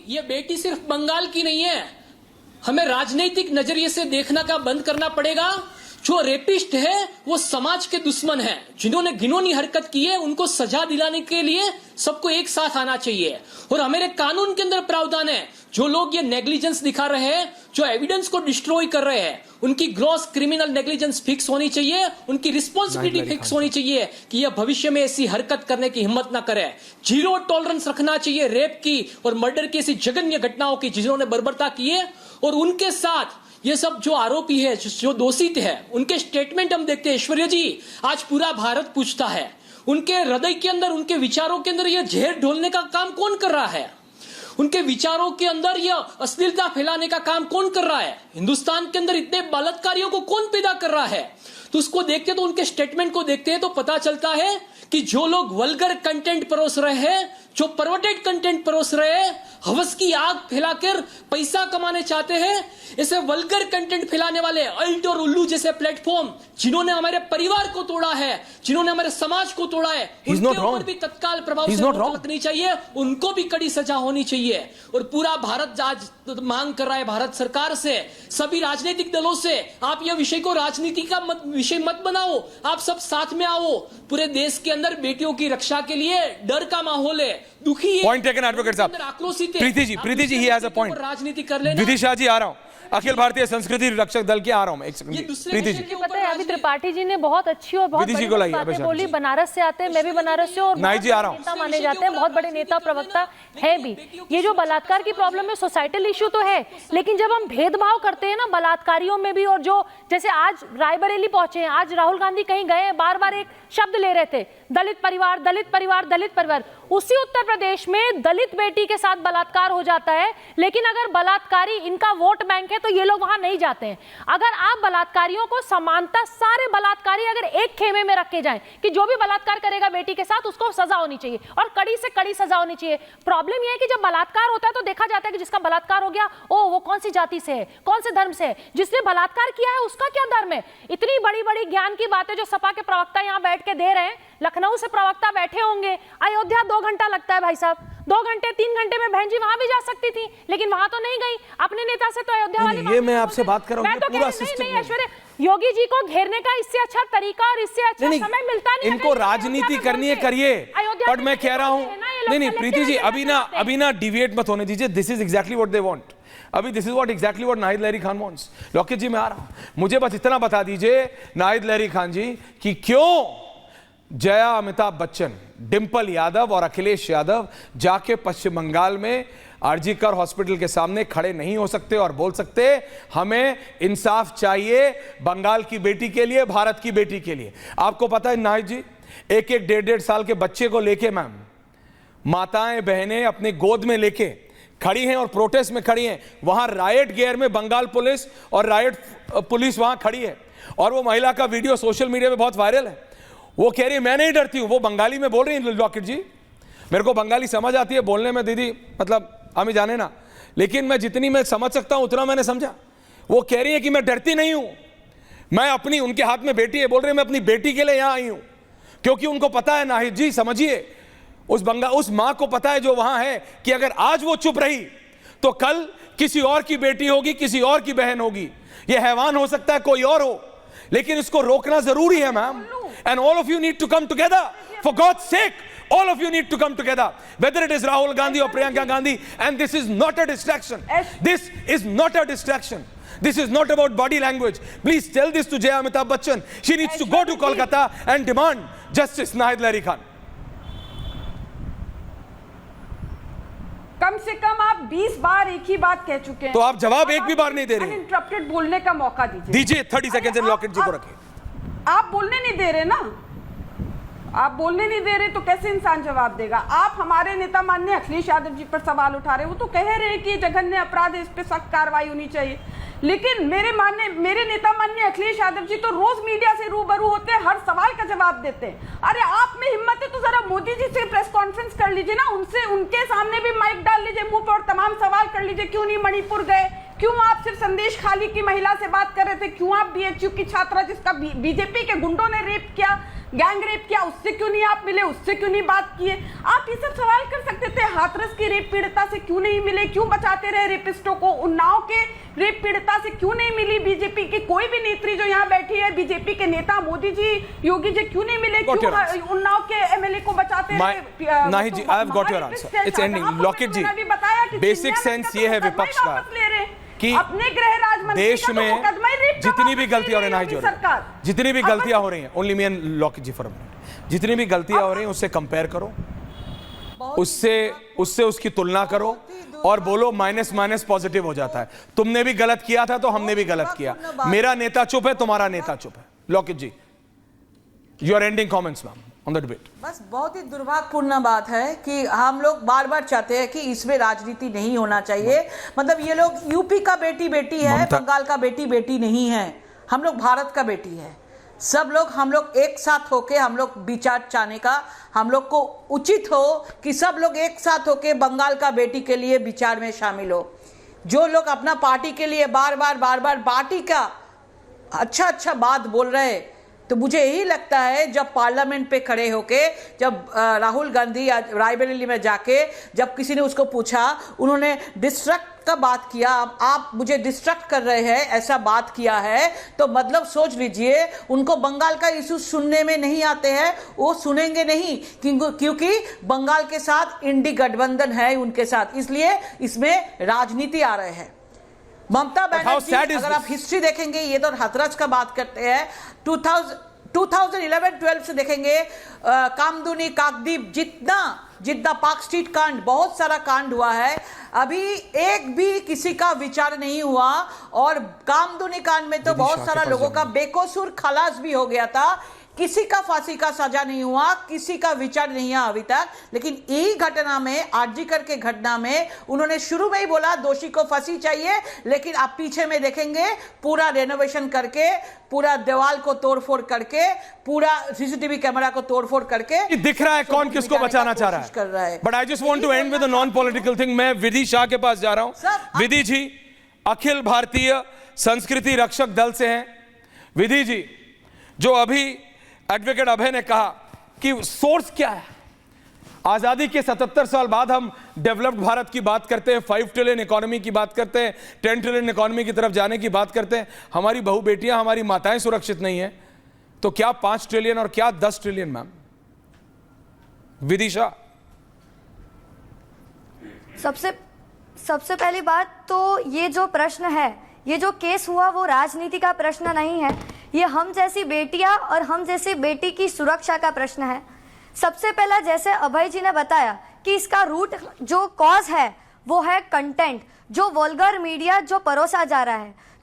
ये बेटी सिर्फ बंगाल की नहीं है, हमें राजनीतिक नजरिए से देखना का बंद करना पड़ेगा। जो रेपिस्ट है वो समाज के दुश्मन है, जिन्होंने घिनौनी हरकत की है उनको सजा दिलाने के लिए सबको एक साथ आना चाहिए। और हमारे कानून के अंदर प्रावधान है, जो लोग ये नेग्लिजेंस दिखा रहे हैं, जो एविडेंस को डिस्ट्रॉय कर रहे हैं, उनकी ग्रॉस क्रिमिनल नेग्लिजेंस फिक्स होनी चाहिए, उनकी रिस्पॉन्सिबिलिटी फिक्स होनी चाहिए कि यह भविष्य में ऐसी हरकत करने की हिम्मत ना करे। जीरो टॉलरेंस रखना चाहिए रेप की और मर्डर की ऐसी जघन्य घटनाओं की जिन्होंने बर्बरता की है। और उनके साथ ये सब जो आरोपी है, जो दोषित है, उनके स्टेटमेंट हम देखते हैं। ऐश्वर्या जी, आज पूरा भारत पूछता है उनके हृदय के अंदर, उनके विचारों के अंदर यह जहर ढोलने का काम कौन कर रहा है? उनके विचारों के अंदर यह अश्लीलता फैलाने का काम कौन कर रहा है? हिंदुस्तान के अंदर इतने बलात्कारियों को कौन पैदा कर रहा है? तो उसको देखते, तो उनके स्टेटमेंट को देखते हैं तो पता चलता है कि जो लोग वल्गर कंटेंट परोस रहे हैं, जो परवर्टेड कंटेंट परोस रहे हैं, हवस की आग फैलाकर पैसा कमाने चाहते हैं, ऐसे वल्गर कंटेंट फैलाने वाले अल्ट और उल्लू जैसे प्लेटफॉर्म जिन्होंने हमारे परिवार को तोड़ा है, जिन्होंने हमारे समाज को तोड़ा है, उनके ऊपर भी तत्काल प्रभाव से रोक लगनी चाहिए, उनको भी कड़ी सजा होनी चाहिए। और पूरा भारत आज मांग कर रहा है भारत सरकार से, सभी राजनीतिक दलों से, आप यह विषय को राजनीति का विषय मत बनाओ, आप सब साथ में आओ। पूरे देश के अंदर बेटियों की रक्षा के लिए डर का माहौल है, दुखी है। पॉइंट टेकन एडवोकेट साहब। Preeti ji he has a point. राजनीति कर लेना। विदिशा जी आ रहा हूं, अखिल भारतीय संस्कृति रक्षक दल के आ रहा हूं मैं। एक सेकंड प्रीति जी, पता है अभी त्रिपाठी जी ने बहुत अच्छी और बहुत बड़ी बातें बोली। बनारस से आते हैं, मैं भी बनारस से, और नेता माने जाते हैं, बहुत बड़े नेता प्रवक्ता है भी। ये जो बलात्कार की प्रॉब्लम है, सोसाइटल इशू तो है, लेकिन जब हम भेदभाव करते हैं ना बलात्कारियों में भी, और जो जैसे आज रायबरेली पहुंचे हैं, आज राहुल गांधी कहीं गए, बार बार एक शब्द ले रहे थे, दलित परिवार, दलित परिवार, दलित परिवार। उसी उत्तर प्रदेश में दलित बेटी के साथ बलात्कार हो जाता है, लेकिन अगर बलात्कारी इनका वोट बैंक है तो ये लोग वहां नहीं जाते हैं। अगर आप बलात्कारियों को समानता, सारे बलात्कारी अगर एक खेमे में रखे जाएं कि जो भी बलात्कार करेगा बेटी के साथ उसको सजा होनी चाहिए और कड़ी से कड़ी सजा होनी चाहिए। प्रॉब्लम यह है कि जब बलात्कार होता है तो देखा जाता है कि जिसका बलात्कार हो गया, ओ वो कौन सी जाति से है, कौन से धर्म से है, जिसने बलात्कार किया है उसका क्या धर्म है। इतनी बड़ी बड़ी ज्ञान की बातें जो सपा के प्रवक्ता यहाँ बैठ के दे रहे हैं, लखनऊ से प्रवक्ता बैठे होंगे, अयोध्या 2 घंटा लगता है भाई साहब, 2 घंटे 3 घंटे में बहन जी वहां भी जा सकती थी, लेकिन वहां तो नहीं गई। अपने नेता से तो अयोध्या वाली ये मैं आपसे बात कर रहा हूं, पूरा सिस्टम नहीं। ऐश्वर्या, योगी जी को घेरने का इससे अच्छा तरीका और इससे अच्छा समय मिलता नहीं। इनको राजनीति करनी है करिए, बट मैं कह रहा हूं नहीं प्रीति जी, अभी ना डिविएट मत होने दीजिए। This is exactly what they want. अभी this is what exactly what Nahid Lahri Khan wants. Locket ji मैं आ रहा हूं, मुझे बस इतना बता दीजिए नाहिद लहरी खान जी कि क्यों जया, अमिताभ बच्चन, डिंपल यादव और अखिलेश यादव जाके पश्चिम बंगाल में आरजीकर हॉस्पिटल के सामने खड़े नहीं हो सकते और बोल सकते हमें इंसाफ चाहिए बंगाल की बेटी के लिए, भारत की बेटी के लिए। आपको पता है नाहिद जी, एक 1.5 साल के बच्चे को लेके मैम माताएं बहनें अपने गोद में लेके खड़ी हैं और प्रोटेस्ट में खड़ी हैं। वहां रायट गियर में बंगाल पुलिस और रायट पुलिस वहां खड़ी है, और वो महिला का वीडियो सोशल मीडिया में बहुत वायरल है। वो कह रही है मैं नहीं डरती हूं, वो बंगाली में बोल रही है। लॉकेट जी, मेरे को बंगाली समझ आती है बोलने में दीदी, मतलब हमें जाने ना, लेकिन मैं जितनी मैं समझ सकता हूं उतना मैंने समझा। वो कह रही है कि मैं डरती नहीं हूं, मैं अपनी, उनके हाथ में बेटी है, बोल रही है मैं अपनी बेटी के लिए यहां आई हूं, क्योंकि उनको पता है नाहिद जी, समझिए उस मां को पता है जो वहां है कि अगर आज वो चुप रही तो कल किसी और की बेटी होगी, किसी और की बहन होगी। ये हैवान हो सकता है, कोई और हो, लेकिन इसको रोकना जरूरी है ma'am. And all of you need to come together. For God's sake, all of you need to come together. Whether it is Rahul Gandhi or Priyanka Gandhi, and this is not a distraction. This is not a distraction. This is not about body language. Please tell this to Jaya Amitabh Bachchan. She needs to go to Kolkata and demand justice, Naheed Lahiri Khan. कम से कम आप 20 बार एक ही बात कह चुके हैं, तो आप जवाब एक भी बार नहीं दे रहे। अनइंटरप्टेड बोलने का मौका दीजिए 30 सेकंड से लॉकेट जी को रखिए। आप बोलने नहीं दे रहे ना, आप बोलने नहीं दे रहे तो कैसे इंसान जवाब देगा। आप हमारे नेता माननीय अखिलेश यादव जी पर सवाल उठा रहे, वो तो कह रहे हैं कि जघन्य अपराध है, इस पे सख्त कार्रवाई होनी चाहिए, लेकिन मेरे नेता माननीय अखिलेश यादव जी तो रोज मीडिया से रूबरू होते हैं, हर सवाल का जवाब देते हैं। अरे आप में हिम्मत है तो जरा मोदी जी से प्रेस कॉन्फ्रेंस कर लीजिए ना, उनसे, उनके सामने भी माइक डाल लीजिए मुंह पर और तमाम सवाल कर लीजिए। क्यों नहीं मणिपुर गए, क्यों आप सिर्फ संदेश खाली की महिला से बात कर रहे थे? क्यों आप बीएचयू की छात्रा जिसका बीजेपी के गुंडों ने रेप किया, गैंग रेप किया, उससे क्यों नहीं आप मिले, उससे क्यों नहीं बात किए? आप ये सब सवाल कर सकते थे। हाथरस की रेप पीड़िता से क्यों नहीं मिले? क्यों बचाते रहे रेपिस्टों को? उन्नाव के रेप पीड़िता से क्यों नहीं मिली बीजेपी की कोई भी नेत्री जो यहाँ बैठी है? बीजेपी के नेता मोदी जी, योगी जी क्यों नहीं मिले? क्यों उन्नाव के एमएलए को बचाते रहे? नहीं जी, I have got your answer, it's ending. Locket ji, basic sense ये है विपक्ष का कि अपने गृह राज्य देश में जितनी भी गलतियां हो रही हैं, जितनी भी गलतियां हो रही हैं, only me and Locket ji for a minute, जितनी भी गलतियां हो रही हैं उससे कंपेयर करो, उससे उसकी तुलना करो और बोलो माइनस माइनस पॉजिटिव हो जाता है। तुमने भी गलत किया था तो हमने भी गलत किया। मेरा नेता चुप है, तुम्हारा नेता चुप है। Locket ji, your ending comments ma'am on the debate. बस बहुत ही दुर्भाग्यपूर्ण बात है कि हम लोग बार बार चाहते हैं कि इसमें राजनीति नहीं होना चाहिए। मतलब ये लोग यूपी का बेटी बेटी है, बंगाल का बेटी बेटी नहीं है, हम लोग भारत का बेटी है। सब लोग हम लोग एक साथ होके हम लोग विचार चाहने का, हम लोग को उचित हो कि सब लोग एक साथ होके बंगाल का बेटी के लिए विचार में शामिल हो। जो लोग अपना पार्टी के लिए बार बार पार्टी का अच्छा बात बोल रहे हैं, तो मुझे यही लगता है जब पार्लियामेंट पे खड़े होके, जब राहुल गांधी रायबरेली में जाके जब किसी ने उसको पूछा, उन्होंने डिस्ट्रक्ट का बात किया, आप मुझे डिस्ट्रक्ट कर रहे हैं, ऐसा बात किया है, तो मतलब सोच लीजिए उनको बंगाल का इशू सुनने में नहीं आते हैं, वो सुनेंगे नहीं क्योंकि बंगाल के साथ इंडी गठबंधन है उनके साथ, इसलिए इसमें राजनीति आ रहे हैं। ममता बनर्जी, अगर आप हिस्ट्री देखेंगे, ये तो हाथरस का बात करते हैं, 2011-12 से देखेंगे, कामदुनी, काकदीप, जितना पार्क स्ट्रीट कांड, बहुत सारा कांड हुआ है, अभी एक भी किसी का विचार नहीं हुआ। और कामदुनी कांड में तो बहुत सारा लोगों का बेकसूर खलास भी हो गया था, किसी का फांसी का सजा नहीं हुआ, किसी का विचार नहीं है अभी तक। लेकिन यही घटना में, आरजीकर के घटना में, उन्होंने शुरू में ही बोला दोषी को फांसी चाहिए, लेकिन आप पीछे में देखेंगे पूरा रेनोवेशन करके, पूरा दीवार को तोड़फोड़ करके, पूरा सीसीटीवी कैमरा को तोड़फोड़ करके दिख रहा है कौन किसको बचाना चाह रहा है। But I just want to end with a non political thing. मैं विधि शाह के पास जा रहा हूं। विधि जी अखिल भारतीय संस्कृति रक्षक दल से हैं। विधि जी, जो अभी एडवोकेट अभय ने कहा कि सोर्स क्या है, आजादी के 77 साल बाद हम डेवलप्ड भारत की बात करते हैं, 5 ट्रिलियन इकोनॉमी की बात करते हैं, 10 ट्रिलियन इकोनॉमी की तरफ जाने की बात करते हैं, हमारी बहू बेटियां, हमारी माताएं सुरक्षित नहीं है, तो क्या 5 ट्रिलियन और क्या 10 ट्रिलियन मैम? विदिशा, सबसे पहली बात तो ये जो प्रश्न है, ये जो केस हुआ वो राजनीति का प्रश्न नहीं है, ये हम जैसी बेटियां और हम जैसी बेटी की सुरक्षा का प्रश्न है। सबसे पहला, जैसे अभय जी ने बताया कि इसका रूट जो कॉज है वो है कंटेंट, जो वल्गर मीडिया जो परोसा जा रहा है,